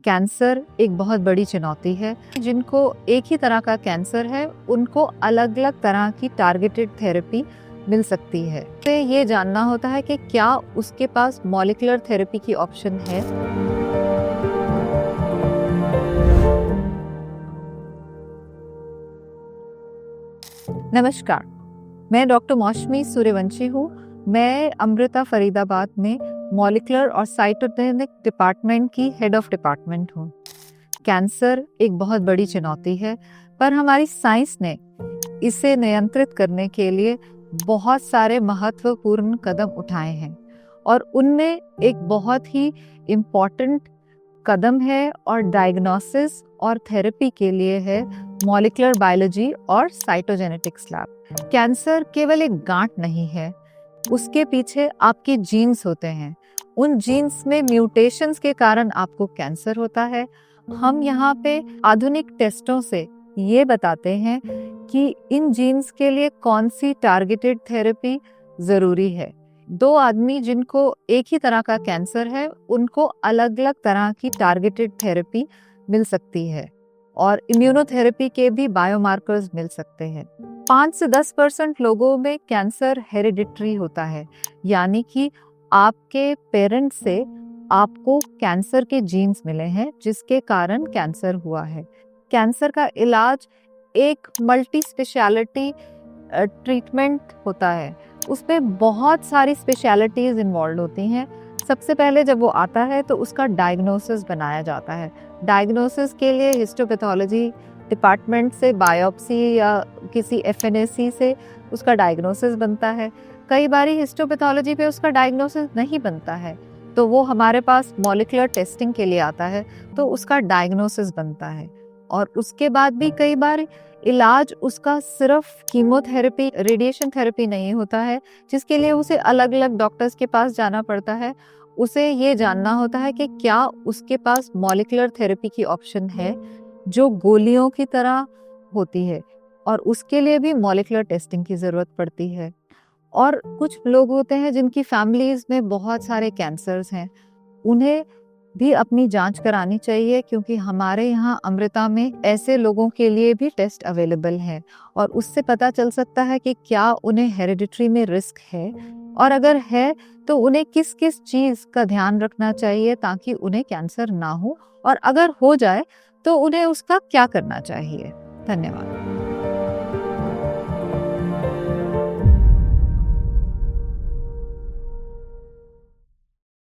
Cancer एक बहुत बड़ी चुनौती है। जिनको एक ही तरह का कैंसर है उनको अलग अलग तरह की टारगेटेड थेरेपी मिल सकती है। तो ये जानना होता है कि क्या उसके पास मॉलिक्यूलर थेरेपी की ऑप्शन है। नमस्कार, मैं डॉक्टर मौसमी सूर्यवंशी हूँ। मैं अमृता फरीदाबाद में मॉलिक्यूलर और साइटोजेनिक डिपार्टमेंट की हेड ऑफ डिपार्टमेंट हूँ। कैंसर एक बहुत बड़ी चुनौती है, पर हमारी साइंस ने इसे नियंत्रित करने के लिए बहुत सारे महत्वपूर्ण कदम उठाए हैं और उनमें एक बहुत ही इम्पॉर्टेंट कदम है और डायग्नोसिस और थेरेपी के लिए है मॉलिक्यूलर बायोलॉजी और साइटोजेनेटिक्स लैब। कैंसर केवल एक गांठ नहीं है, उसके पीछे आपके जीन्स होते हैं। उन जीन्स में म्यूटेशंस के कारण आपको कैंसर होता है। हम यहाँ पे आधुनिक टेस्टों से ये बताते हैं कि इन जीन्स के लिए कौन सी टारगेटेड थेरेपी जरूरी है। दो आदमी जिनको एक ही तरह का कैंसर है उनको अलग अलग तरह की टारगेटेड थेरेपी मिल सकती है और इम्यूनोथेरेपी के भी बायोमार्कर्स मिल सकते हैं। 5 से 10% लोगों में कैंसर हेरिडिटरी होता है, यानी कि आपके पेरेंट्स से आपको कैंसर के जीन्स मिले हैं जिसके कारण कैंसर हुआ है। कैंसर का इलाज एक मल्टी स्पेशलिटी ट्रीटमेंट होता है, उसमें बहुत सारी स्पेशलिटीज इन्वॉल्व होती हैं। सबसे पहले जब वो आता है तो उसका डायग्नोसिस बनाया जाता है। डायग्नोसिस के लिए हिस्टोपैथोलॉजी डिपार्टमेंट से बायोप्सी या किसी एफएनएसी से उसका डायग्नोसिस बनता है। कई बारी हिस्टोपैथोलॉजी पे उसका डायग्नोसिस नहीं बनता है तो वो हमारे पास मॉलिक्यूलर टेस्टिंग के लिए आता है तो उसका डायग्नोसिस बनता है। और उसके बाद भी कई बार इलाज उसका सिर्फ कीमोथेरेपी, रेडिएशन थेरेपी नहीं होता है, जिसके लिए उसे अलग अलग डॉक्टर्स के पास जाना पड़ता है। उसे ये जानना होता है कि क्या उसके पास मॉलिक्यूलर थेरेपी की ऑप्शन है जो गोलियों की तरह होती है, और उसके लिए भी मॉलिक्यूलर टेस्टिंग की ज़रूरत पड़ती है। और कुछ लोग होते हैं जिनकी फैमिलीज में बहुत सारे कैंसर्स हैं, उन्हें भी अपनी जांच करानी चाहिए, क्योंकि हमारे यहाँ अमृता में ऐसे लोगों के लिए भी टेस्ट अवेलेबल है और उससे पता चल सकता है कि क्या उन्हें हेरिडिटरी में रिस्क है, और अगर है तो उन्हें किस किस चीज़ का ध्यान रखना चाहिए ताकि उन्हें कैंसर ना हो, और अगर हो जाए तो उन्हें उसका क्या करना चाहिए। धन्यवाद।